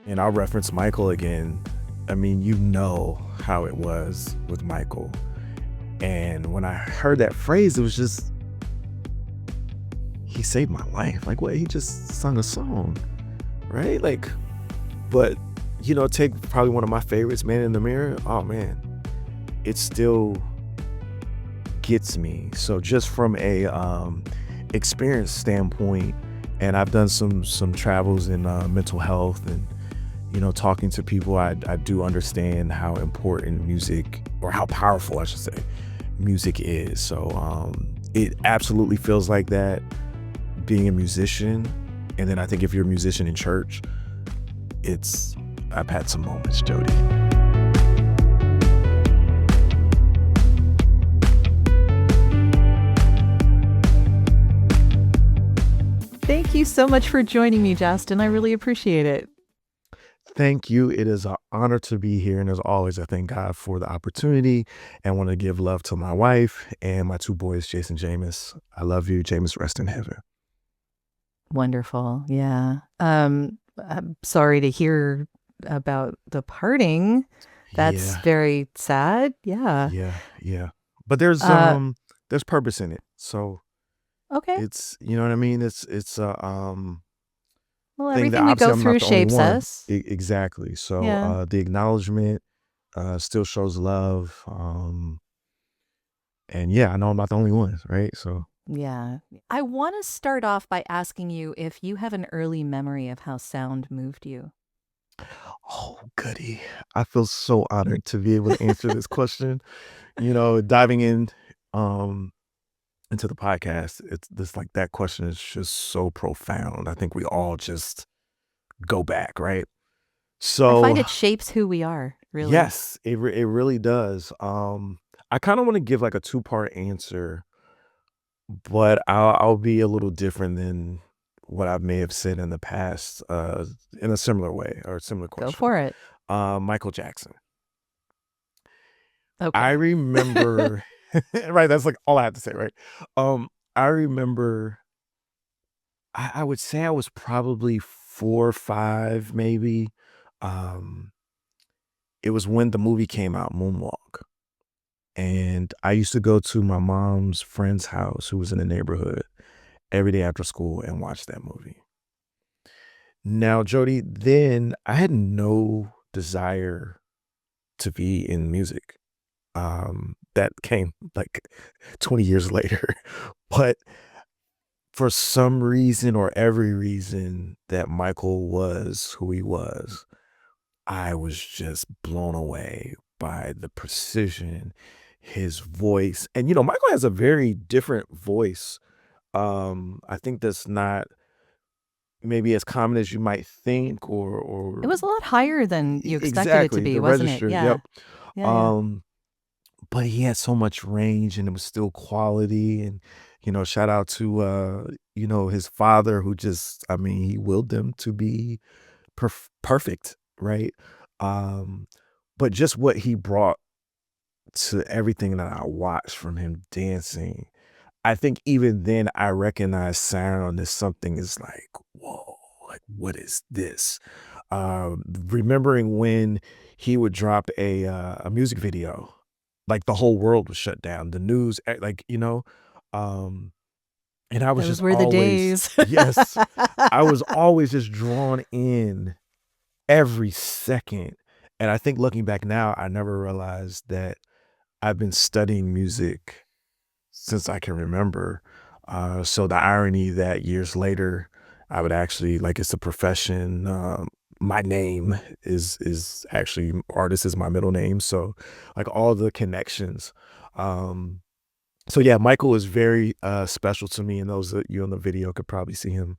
And I'll reference Michael again. I mean, you know how it was with Michael. And when I heard that phrase, it was just, he saved my life. Like, what? He just sung a song, right? Like, but, take probably one of my favorites, Man in the Mirror. Oh, man, it still gets me. So just from a experience standpoint, and I've done some travels in mental health and, talking to people, I do understand how important music, or how powerful, I should say, music is. So it absolutely feels like that being a musician. And then I think if you're a musician in church, I've had some moments, Jodi. Thank you so much for joining me, Jastin. I really appreciate it. Thank you. It is an honor to be here. And as always, I thank God for the opportunity and want to give love to my wife and my two boys, Jason and Jameis. I love you. Jameis, rest in heaven. Wonderful. Yeah. I'm sorry to hear about the parting. That's very sad. Yeah. Yeah. But there's purpose in it. So okay. It's, you know what I mean? It's well, everything we go through shapes us. Exactly. So the acknowledgement still shows love. And yeah, I know I'm not the only one, right? So yeah. I want to start off by asking you if you have an early memory of how sound moved you. Oh, goody. I feel so honored to be able to answer this question. Diving in into the podcast, it's this, like, that question is just so profound. I think we all just go back, right? So I find it shapes who we are, really. Yes, it really does. I kind of want to give like a two-part answer, but I'll be a little different than what I may have said in the past, in a similar way or a similar question. Go for it. Michael Jackson. Okay. I remember, right? That's like all I have to say, right? I remember. I would say I was probably 4 or 5, maybe. It was when the movie came out, Moonwalk. And I used to go to my mom's friend's house, who was in the neighborhood, every day after school and watch that movie. Now, Jodi, then I had no desire to be in music. That came like 20 years later. But for some reason or every reason that Michael was who he was, I was just blown away by the precision, his voice. And, Michael has a very different voice. I think that's not maybe as common as you might think, or It was a lot higher than you expected it to be, the wasn't register. it? Yeah. Yep. Yeah. But he had so much range and it was still quality. And, shout out to, his father who just, I mean, he willed them to be perfect, right? But just what he brought to everything that I watched from him dancing, I think even then I recognized sound as something is like, whoa, like what is this? Remembering when he would drop a music video, like the whole world was shut down, the news, um, and I was Those just were the always, days. yes, I was always just drawn in every second. And I think looking back now, I never realized that I've been studying music since I can remember. So the irony that years later, I would actually, like, it's a profession. My name is actually, artist is my middle name. So like all the connections. So yeah, Michael is very special to me. And those of you on the video could probably see him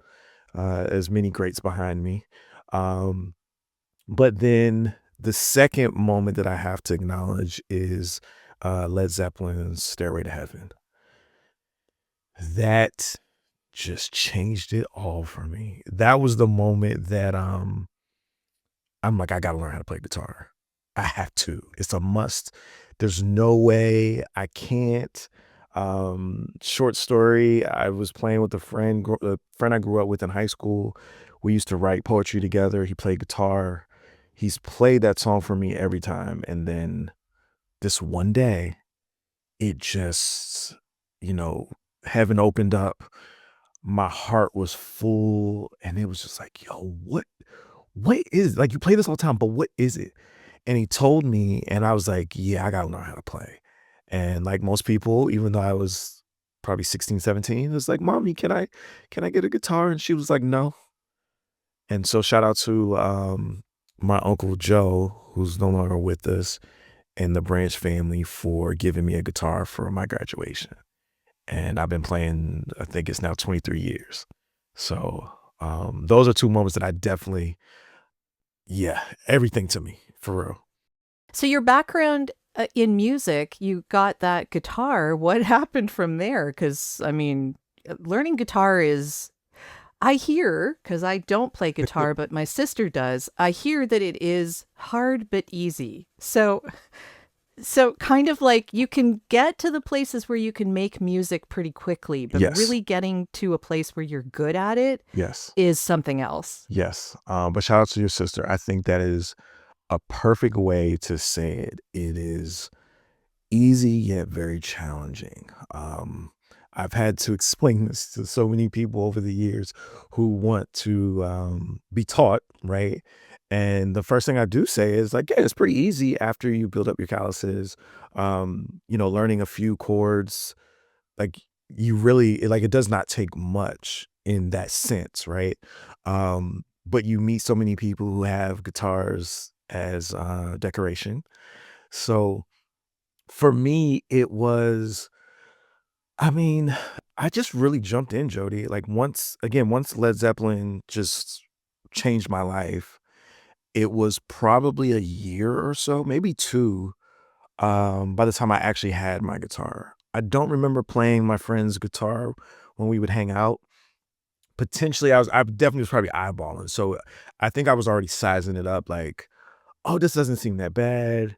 as many greats behind me. But then the second moment that I have to acknowledge is Led Zeppelin's Stairway to Heaven. That just changed it all for me. That was the moment that I'm like, I gotta learn how to play guitar. I have to. It's a must. There's no way I can't. Short story, I was playing with a friend I grew up with in high school. We used to write poetry together. He played guitar. He's played that song for me every time. And then this one day, it just, you know, heaven opened up. My heart was full, and it was just like, yo, what is like you play this all the time, but what is it? And he told me, and I was like, yeah, I gotta learn how to play. And like most people, even though I was probably 16, 17, it was like, mommy, can I get a guitar? And she was like, no. And so shout out to my uncle Joe, who's no longer with us, and the Branch family for giving me a guitar for my graduation. And I've been playing, I think it's now 23 years. So those are two moments that I definitely, yeah, everything to me, for real. So your background in music, you got that guitar. What happened from there? Because I mean, learning guitar is, I hear, because I don't play guitar, but my sister does. I hear that it is hard but easy. So kind of like you can get to the places where you can make music pretty quickly, but Yes, really getting to a place where you're good at it yes, is something else. yes. But shout out to your sister. I think that is a perfect way to say it. It is easy yet very challenging. I've had to explain this to so many people over the years who want to be taught, right? And the first thing I do say is like, yeah, it's pretty easy after you build up your calluses. Learning a few chords, like you really like it does not take much in that sense, right? But you meet so many people who have guitars as decoration. So for me, it was, I mean, I just really jumped in, Jody. Like once Led Zeppelin just changed my life, it was probably a year or so, maybe 2, by the time I actually had my guitar. I don't remember playing my friend's guitar when we would hang out. Potentially, I definitely was probably eyeballing. So I think I was already sizing it up like, oh, this doesn't seem that bad.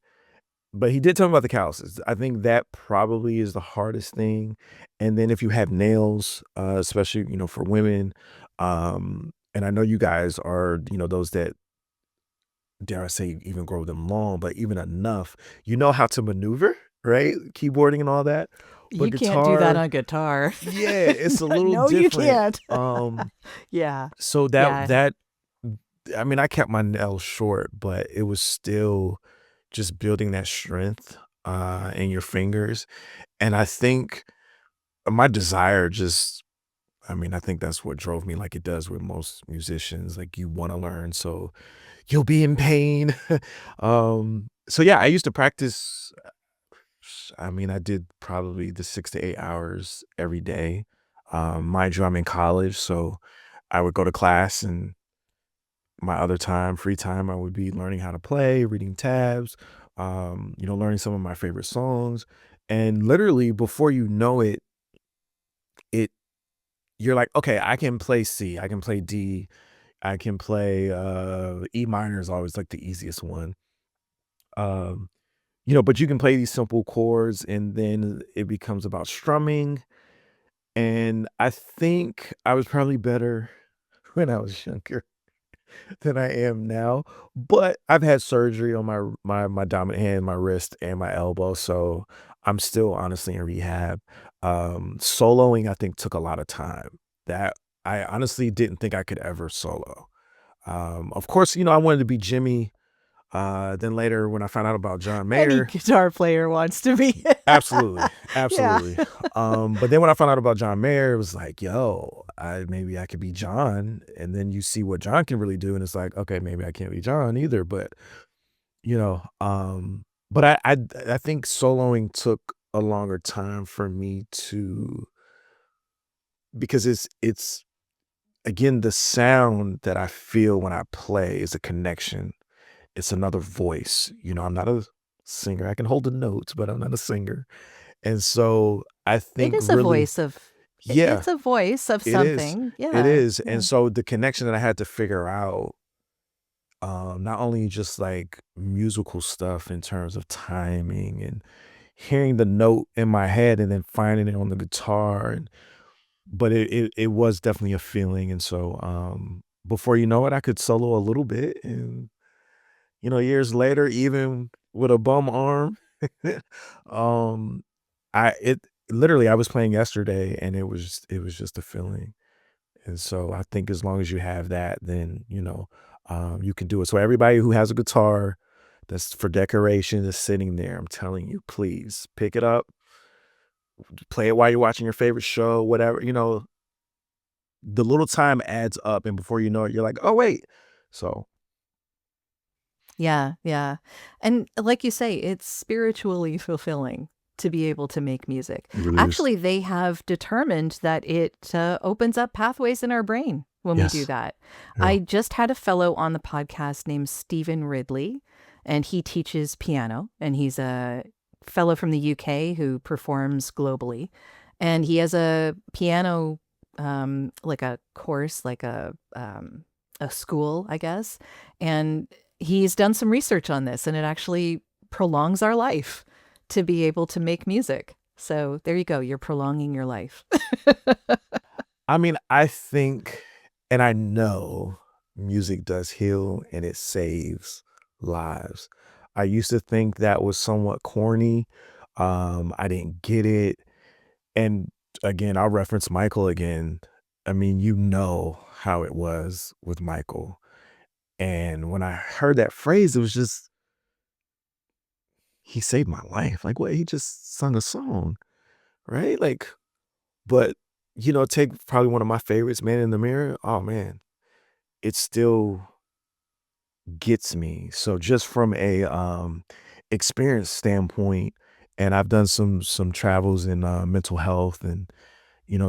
But he did tell me about the calluses. I think that probably is the hardest thing, and then if you have nails, especially, for women, and I know you guys are, those that, dare I say, even grow them long, but even enough, you know how to maneuver, right? Keyboarding and all that. But You can't do that guitar, on guitar. yeah, it's a little No, you different. can't. Yeah. So that Yeah. that I mean, I kept my nails short, but it was still just building that strength, in your fingers. And I think my desire just, I mean, I think that's what drove me like it does with most musicians. Like you want to learn, so you'll be in pain. So yeah, I used to practice. I mean, I did probably the 6 to 8 hours every day. Mind you, I'm in college, so I would go to class, and my other time, free time, I would be learning how to play, reading tabs, learning some of my favorite songs. And literally before you know it, it you're like, okay, I can play C, I can play D, I can play E minor is always like the easiest one. Um, but you can play these simple chords and then it becomes about strumming. And I think I was probably better when I was younger than I am now, but I've had surgery on my dominant hand, my wrist, and my elbow, so I'm still honestly in rehab. Soloing, I think, took a lot of time. That I honestly didn't think I could ever solo. Of course, I wanted to be Jimmy. Then later, when I found out about John Any Mayer, guitar player wants to be. absolutely, Yeah. absolutely. But then when I found out about John Mayer, it was like, yo, maybe I could be John. And then you see what John can really do, and it's like, okay, maybe I can't be John either. But you know, um, but I think soloing took a longer time for me to, because it's again the sound that I feel when I play is a connection. It's another voice. I'm not a singer. I can hold the notes, but I'm not a singer. And so I It think is a really, voice of yeah, it's a voice of it is. something. It Yeah. is. And Yeah. so the connection that I had to figure out, not only just like musical stuff in terms of timing and hearing the note in my head and then finding it on the guitar, but it was definitely a feeling. And so before you know it, I could solo a little bit, and years later, even with a bum arm, um, I it literally I was playing yesterday, and it was just a feeling. And so I think as long as you have that, then you can do it. So everybody who has a guitar that's for decoration is sitting there. I'm telling you, please pick it up, play it while you're watching your favorite show, whatever. The little time adds up, and before you know it, you're like, oh wait. So Yeah, yeah. And like you say, it's spiritually fulfilling to be able to make music. it really is. Actually, they have determined that it opens up pathways in our brain when we do Yes. that. Yeah. I just had a fellow on the podcast named Stephen Ridley, and he teaches piano, and he's a fellow from the UK who performs globally. And he has a piano, like a course, like a school, I guess. And he's done some research on this, and it actually prolongs our life to be able to make music. So there you go. You're prolonging your life. I mean, I think, and I know music does heal and it saves lives. I used to think that was somewhat corny. I didn't get it. And again, I'll reference Michael again. I mean, you know how it was with Michael. And when I heard that phrase, it was just, he saved my life. Like, what? He just sung a song, right? Like, but, take probably one of my favorites, Man in the Mirror. Oh, man, it still gets me. So just from a experience standpoint, and I've done some travels in mental health, and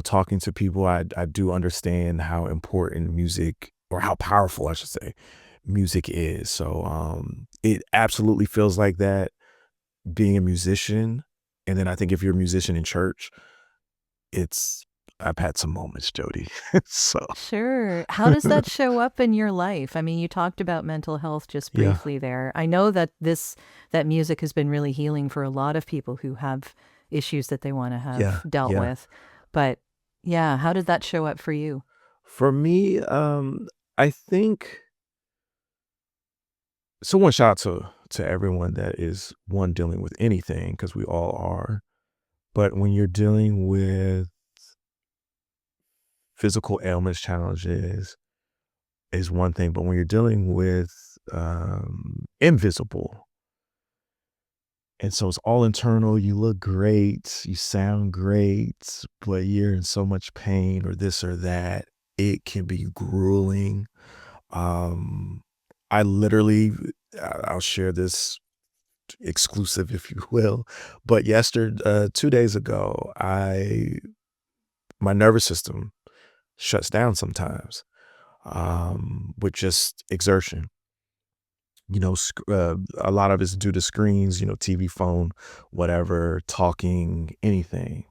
talking to people, I do understand how important music, or how powerful I should say, music is. So it absolutely feels like that, being a musician. And then I think if you're a musician in church, it's I've had some moments, Jody. So Sure. How does that show up in your life? I mean, you talked about mental health just yeah, briefly there. I know that that music has been really healing for a lot of people who have issues that they want to have yeah, dealt yeah. with. But yeah, how did that show up for you? For me, I think, so one shout out to everyone that is, one, dealing with anything, because we all are. But when you're dealing with physical ailments, challenges is one thing, but when you're dealing with invisible, and so it's all internal, you look great, you sound great, but you're in so much pain or this or that, it can be grueling. Um, I literally, I'll share this exclusive, if you will, but 2 days ago, my nervous system shuts down sometimes, with just exertion. A lot of it's due to screens, TV, phone, whatever, talking, anything.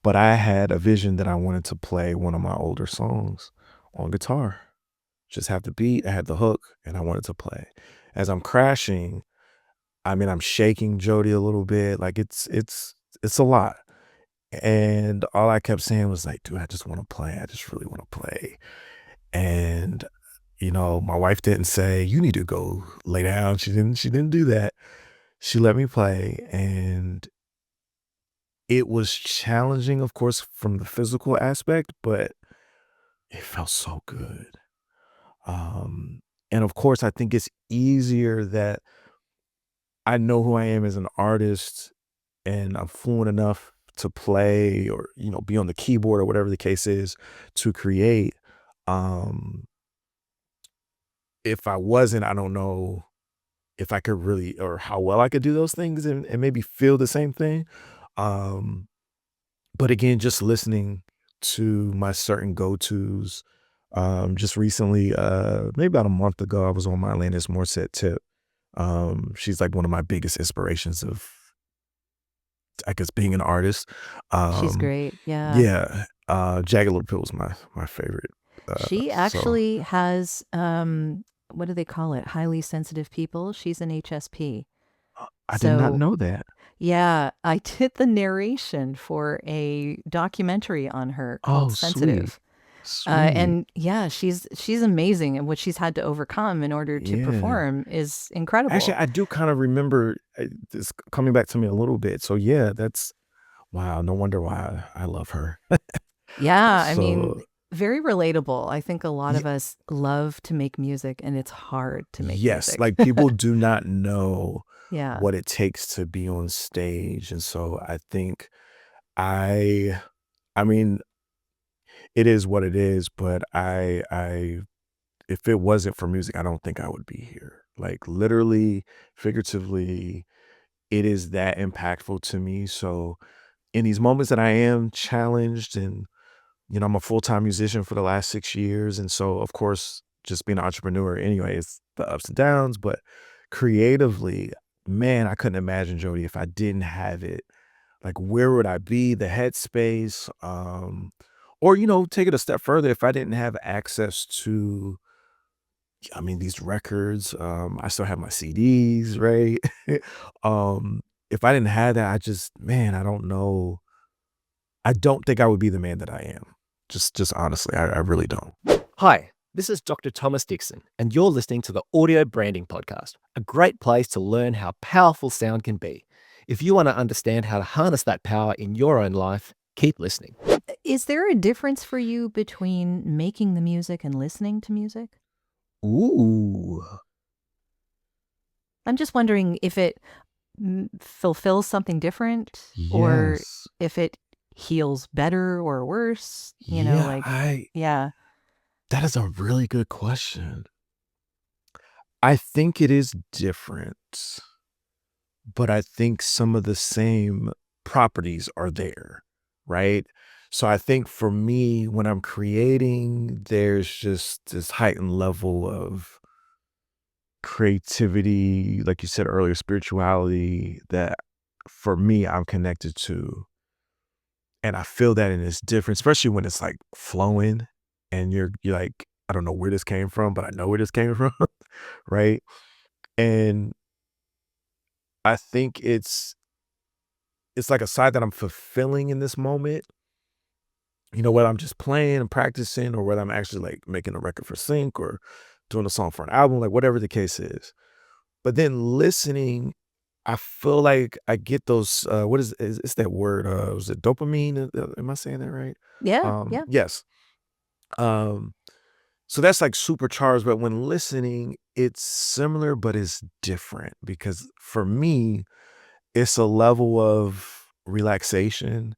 But I had a vision that I wanted to play one of my older songs on guitar. Just have the beat, I had the hook, and I wanted to play. As I'm crashing, I mean, I'm shaking Jody a little bit. Like, it's a lot. And all I kept saying was like, dude, I just want to play. I just really want to play. And my wife didn't say, "You need to go lay down." She didn't do that. She let me play, and it was challenging, of course, from the physical aspect, but it felt so good. Um, and of course, I think it's easier that I know who I am as an artist, and I'm fluent enough to play, or, be on the keyboard or whatever the case is, to create. Um, if I wasn't, I don't know if I could really, or how well I could do those things, and maybe feel the same thing. Um, but again, just listening to my certain go-tos. Just recently, maybe about a month ago, I was on my Alanis Morissette tip. She's like one of my biggest inspirations of, I guess, being an artist. She's Um, great. Yeah. yeah, Jagged Little Pill was my favorite. She So actually has what do they call it? Highly sensitive people. She's an HSP. I did not So know that. yeah, I did the narration for a documentary on her called Oh, sweet. Sensitive. Sweet. And yeah, she's amazing, and what she's had to overcome in order to Yeah. perform is Actually, incredible. I do kind of remember this coming back to me a little bit. So yeah, that's wow. No wonder why I love her. Yeah, I mean, So very relatable. I think a lot y- of us love to make music, and it's hard to make yes, music. like people do not know Yeah. what it takes to be on stage, and so I think I, I mean, it is what it is. But if it wasn't for music, I don't think I would be here. Like literally, figuratively, it is that impactful to me. So in these moments that I am challenged and I'm a full-time musician for the last 6 years. And so of course, just being an entrepreneur anyway, it's the ups and downs, but creatively, man, I couldn't imagine Jody if I didn't have it. Like where would I be? The headspace, or take it a step further, if I didn't have access to these records, I still have my CDs, right? If I didn't have that, I just man, I don't know. I don't think I would be the man that I am. Just honestly, I really don't. Hi, this is Dr. Thomas Dixon, and you're listening to the Audio Branding Podcast, a great place to learn how powerful sound can be. If you want to understand how to harness that power in your own life, keep listening. Is there a difference for you between making the music and listening to music? Ooh. I'm just wondering if it fulfills something different, or Yes. if it heals better or worse, Yeah, like, I yeah. that is a really good question. I think it is different, but I think some of the same properties are there, right? So I think for me, when I'm creating, there's just this heightened level of creativity, like you said earlier, spirituality that for me, I'm connected to. And I feel that and it's different, especially when it's like flowing and you're like, I don't know where this came from, but I know where this came from, right? And I think it's like a side that I'm fulfilling in this moment, whether I'm just playing and practicing or whether I'm actually like making a record for sync or doing a song for an album, like whatever the case is. But then listening, I feel like I get those what is it's that word, was it dopamine? Am I saying that right? Yeah, yeah. Yes. Um so that's like supercharged, but when listening, it's similar but it's different because for me, it's a level of relaxation,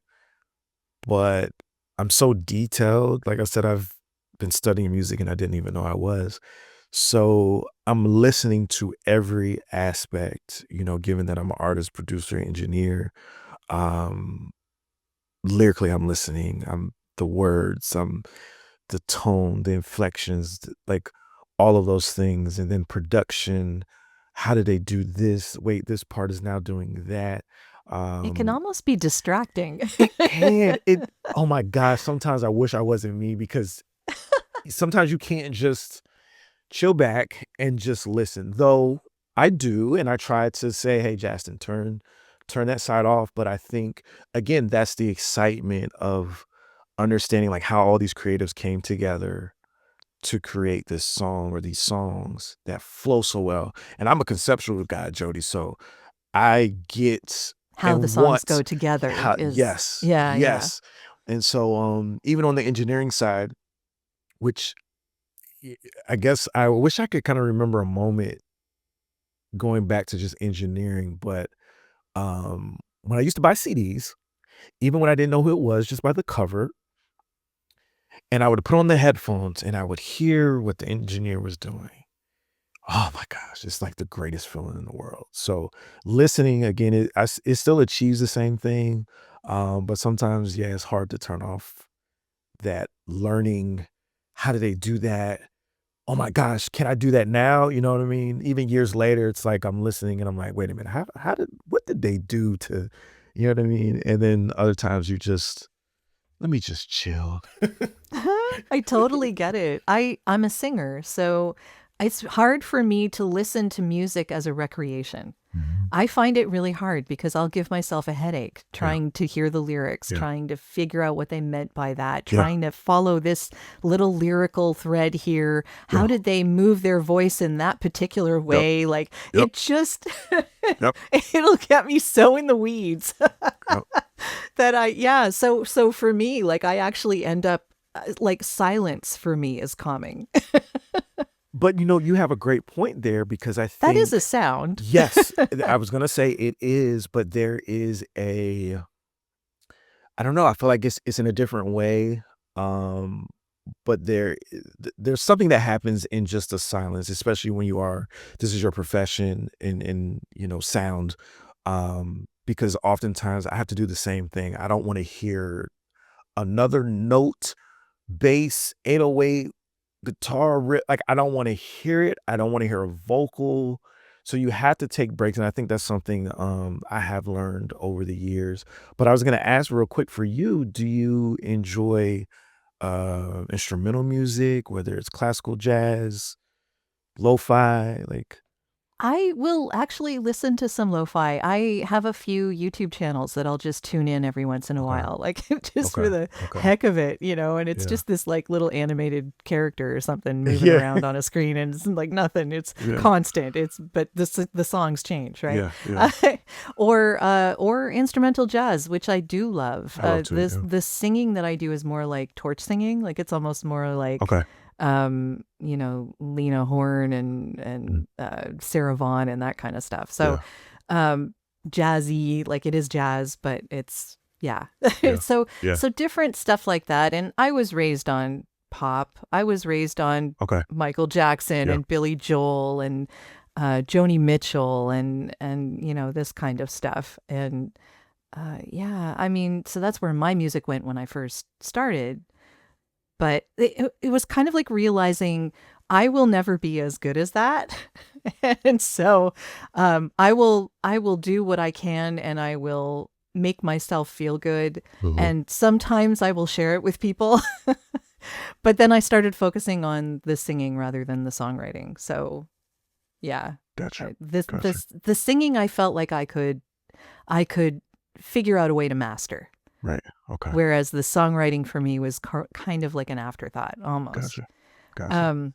but I'm so detailed. Like I said, I've been studying music and I didn't even know I was. So I'm listening to every aspect, given that I'm an artist, producer, engineer. Um, lyrically, I'm listening. I'm the words, I'm the tone, the inflections, like all of those things. And then production. How did they do this? Wait, this part is now doing that. It can Um, almost be distracting. it can. Oh my gosh. Sometimes I wish I wasn't me because sometimes you can't just chill back and just listen. Though I do, and I try to say, "Hey, Jastin, turn that side off." But I think again, that's the excitement of understanding like how all these creatives came together to create this song or these songs that flow so well. And I'm a conceptual guy, Jody, so I get How the and songs go want together how is, yes, yeah, yeah. yes. And so, even on the engineering side, which y I guess I wish I could kinda remember a moment going back to just engineering, but, when I used to buy CDs, even when I didn't know who it was, just by the cover, and I would put on the headphones, and I would hear what the engineer was doing. Oh my gosh, it's like the greatest feeling in the world. So, listening again, it still achieves the same thing, but sometimes, yeah, it's hard to turn off that learning, how do they do that? Oh my gosh, can I do that now? You know what I mean? Even years later, it's like I'm listening and I'm like, wait a minute, what did they do to, you know what I mean? And then other times you just, let me just chill. I totally get it. I'm a singer, so it's hard for me to listen to music as a recreation. I find it really hard because I'll give myself a headache trying to hear the lyrics, Yeah. trying to figure out what they meant by that, Yeah. trying to follow this little lyrical thread here. How Yeah. did they move their voice in that particular way? Like Yep. it just, Yep. it'll get me so in the weeds Yep. that so for me, like I actually end up like silence for me is calming. But you have a great point there, because I That is think, a sound. yes, I was gonna say it is, but there is I don't know, I feel like it's in a different way. But there's something that happens in just the silence, especially when this is your profession in sound. Because oftentimes I have to do the same thing. I don't want to hear another note, bass, 808, guitar riff. Like, I don't want to hear it. I don't want to hear a vocal. So you have to take breaks. And I think that's something I have learned over the years. But I was going to ask real quick, for you, do you enjoy instrumental music, whether it's classical, jazz, lo-fi? Like, I will actually listen to some lo-fi. I have a few YouTube channels that I'll just tune in every once in a okay, while, like just for okay, the okay. heck of it, and it's Yeah. just this like little animated character or something moving Yeah. around on a screen, and it's like nothing. It's Yeah. constant. But the songs change, right? Yeah. Yeah. Or instrumental jazz, which I do love. I love to. Yeah. The singing that I do is more like torch singing. Like it's almost more like Okay. Lena Horne and Sarah Vaughan and that kind of stuff. So, jazzy, like it is jazz, but it's Yeah. so Yeah. different stuff like that. And I was raised on pop. I was raised on Okay. Michael Jackson Yeah. and Billy Joel and Joni Mitchell and this kind of stuff. And I mean, so that's where my music went when I first started. But it was kind of like realizing I will never be as good as that. And so I will do what I can, and I will make myself feel good. Mhm. And sometimes I will share it with people. But then I started focusing on the singing rather than the songwriting. So yeah, Gotcha. the singing, I felt like I could figure out a way to master. Right. Okay. Whereas the songwriting for me was kind of like an afterthought almost. Gotcha.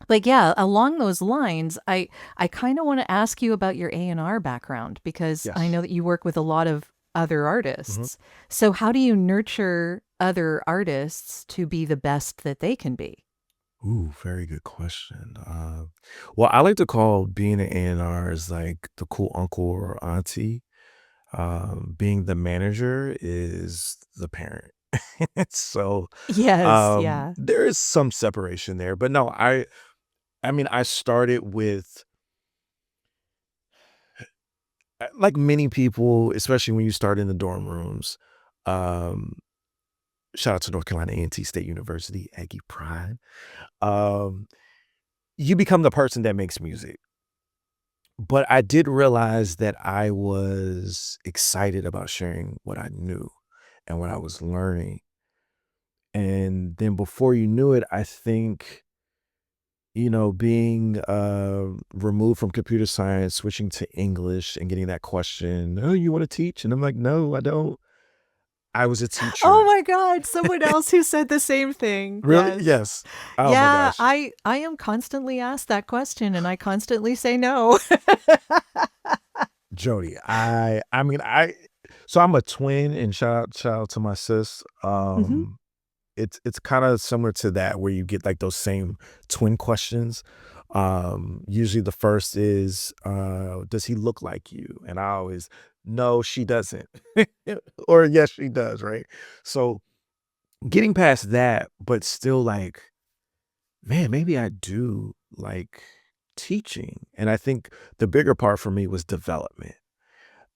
But yeah, along those lines, I kind of want to ask you about your A&R background, because I Yes. know that you work with a lot of other artists. Mhm. So how do you nurture other artists to be the best that they can be? Ooh, very good question. Well, I like to call being an A&R is like the cool uncle or auntie. Being the manager is the parent. So, Yes, yeah. there is some separation there, but no, I mean, I started with, like many people, especially when you start in the dorm rooms. Um, Shout out to North Carolina A&T State University, Aggie Pride. Um, you become the person that makes music. But I did realize that I was excited about sharing what I knew and what I was learning. And then before you knew it, I think, being removed from computer science, switching to English and getting that question, oh, you want to teach? And I'm like, no, I don't. I was a Oh teacher. my God, someone else who said the same thing. Really? Yes. Yes. Oh my Yeah, gosh. I am constantly asked that question, and I constantly say no. Jodi, I mean, so I'm a twin, and shout out to my sis. Hmm. It's kind of similar to that, where you get like those same twin questions. Usually the first is, does he look like you? And I always, no, she doesn't. Or yes, she does, right? So getting past that, but still like, man, maybe I do like teaching. And I think the bigger part for me was development.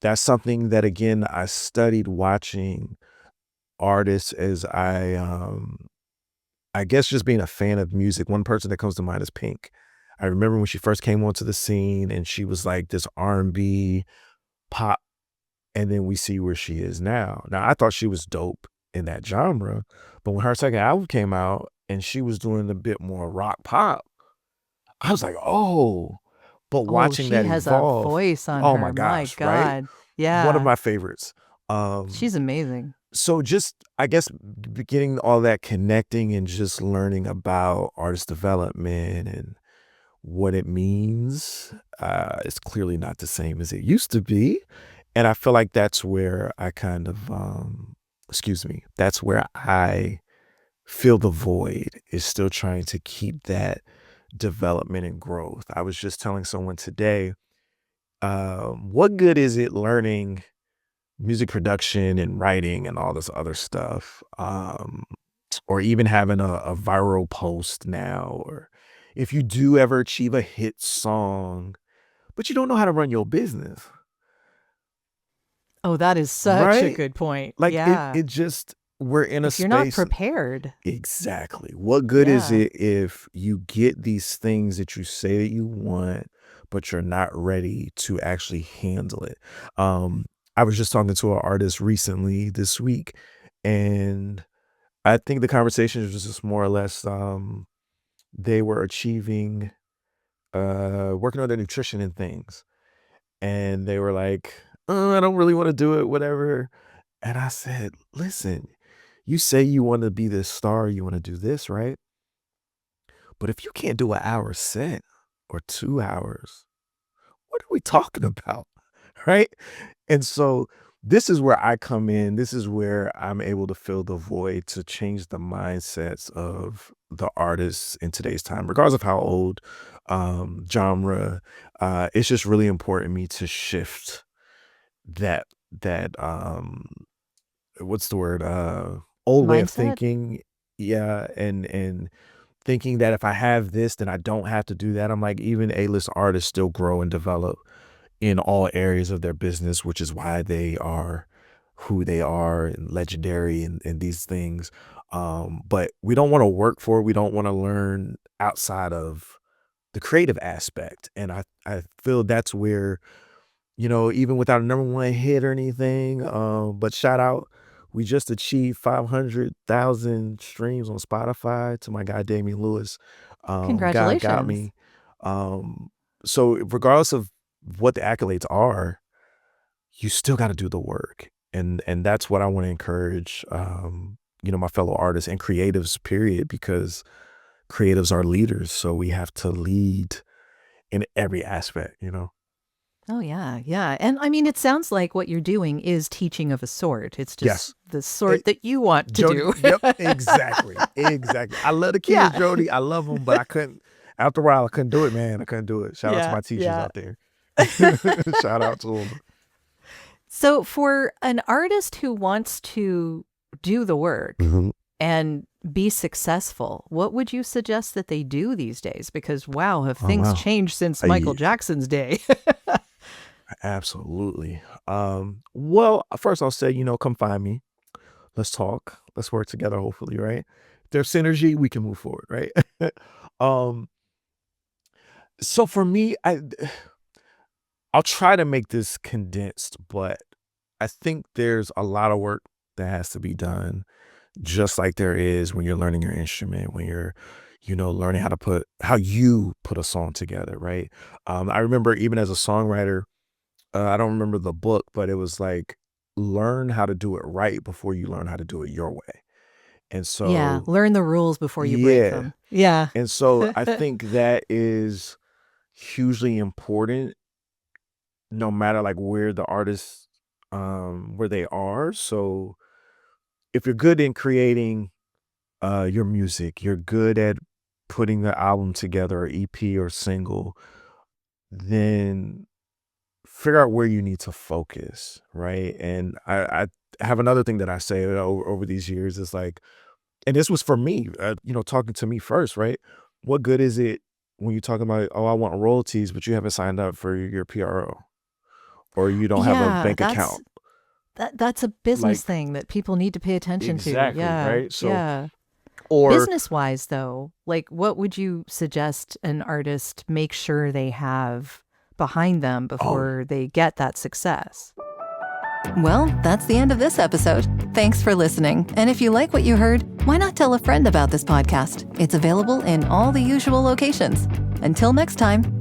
That's something that, again, I studied watching artists, as I guess just being a fan of music. One person that comes to mind is Pink. I remember when she first came onto the scene, and she was like this R&B pop, and then we see where she is now. Now, I thought she was dope in that genre, but when her second album came out and she was doing a bit more rock pop, I was like, oh. But Oh, watching she that has a evolve, voice on oh my her. My gosh, right? God. One of Yeah. my favorites. Um, She's amazing. so just, I guess, getting all that connecting and just learning about artist development and what it means, is clearly not the same as it used to be. And I feel like that's where I kind of, that's where I feel the void, is still trying to keep that development and growth. I was just telling someone today, what good is it learning music production and writing and all this other stuff, or even having a viral post now, or if you do ever achieve a hit song, but you don't know how to run your business, Oh, that is such a right? good point. Like Yeah. it just, we're in a If you're not space. prepared. Exactly. What good is Yeah. it if you get these things that you say that you want, but you're not ready to actually handle it? I was just talking to an artist recently this week, and I think the conversation was just more or less, they were achieving, working on their nutrition and things. And they were like, I don't really want to do it, whatever. And I said, listen, you say you want to be this star, you want to do this, right? But if you can't do an hour set or 2 hours, what are we talking about? Right? And so this is where I come in. This is where I'm able to fill the void, to change the mindsets of the artists in today's time, regardless of how old, genre. It's just really important to me to shift that what's the word? Old way of Mindset? thinking. Yeah, and thinking that if I have this, then I don't have to do that. I'm like, even A-list artists still grow and develop in all areas of their business, which is why they are who they are and legendary and these things. But we don't want to work for it. We don't want to learn outside of the creative aspect. And I feel that's where, even without a number one hit or anything, but shout out, we just achieved 500,000 streams on Spotify to my guy Damian Lewis. God got Congratulations. me. Um, so regardless of what the accolades are, you still got to do the work, and that's what I want to encourage, my fellow artists and creatives, period, because creatives are leaders, so we have to lead in every aspect. Oh, yeah. Yeah. And I mean, it sounds like what you're doing is teaching of a sort. It's just Yes. the sort that you want to Jodi, do. yep, exactly, exactly. I love the kids, Yeah. Jodi. I love them, but I couldn't. After a while, I couldn't do it, man. I couldn't do it. Shout out to Yeah. my teachers Yeah. out there. Shout out to them. So, for an artist who wants to do the work Mhm. and be successful, what would you suggest that they do these days? Because, wow, have Oh things wow, changed since I, Michael Jackson's day? absolutely. Well, first I'll say, come find me. Let's talk. Let's work together. Hopefully, right? If there's synergy, we can move forward, right? um. So for me, I'll try to make this condensed, but I think there's a lot of work that has to be done, just like there is when you're learning your instrument, when you're, learning how you put a song together, right? I remember even as a songwriter, I don't remember the book, but it was like, learn how to do it right before you learn how to do it your way. And Yeah. so, Learn the rules before you break yeah. them. Yeah. And so I think that is hugely important, no matter like where the artist, where they are. So if you're good in creating your music, you're good at putting the album together, or EP or single, then figure out where you need to focus, right? And I have another thing that I say over these years is like, and this was for me, talking to me first, right? What good is it when you're talking about, oh, I want royalties, but you haven't signed up for your PRO, or you don't have a Yeah. bank account? That's a business Like, thing that people need to pay attention to. exactly, Yeah. right? So, Yeah. or Business wise, though, like what would you suggest an artist make sure they have behind them oh, before they get that success? Well, that's the end of this episode. Thanks for listening. And if you like what you heard, why not tell a friend about this podcast? It's available in all the usual locations. Until next time.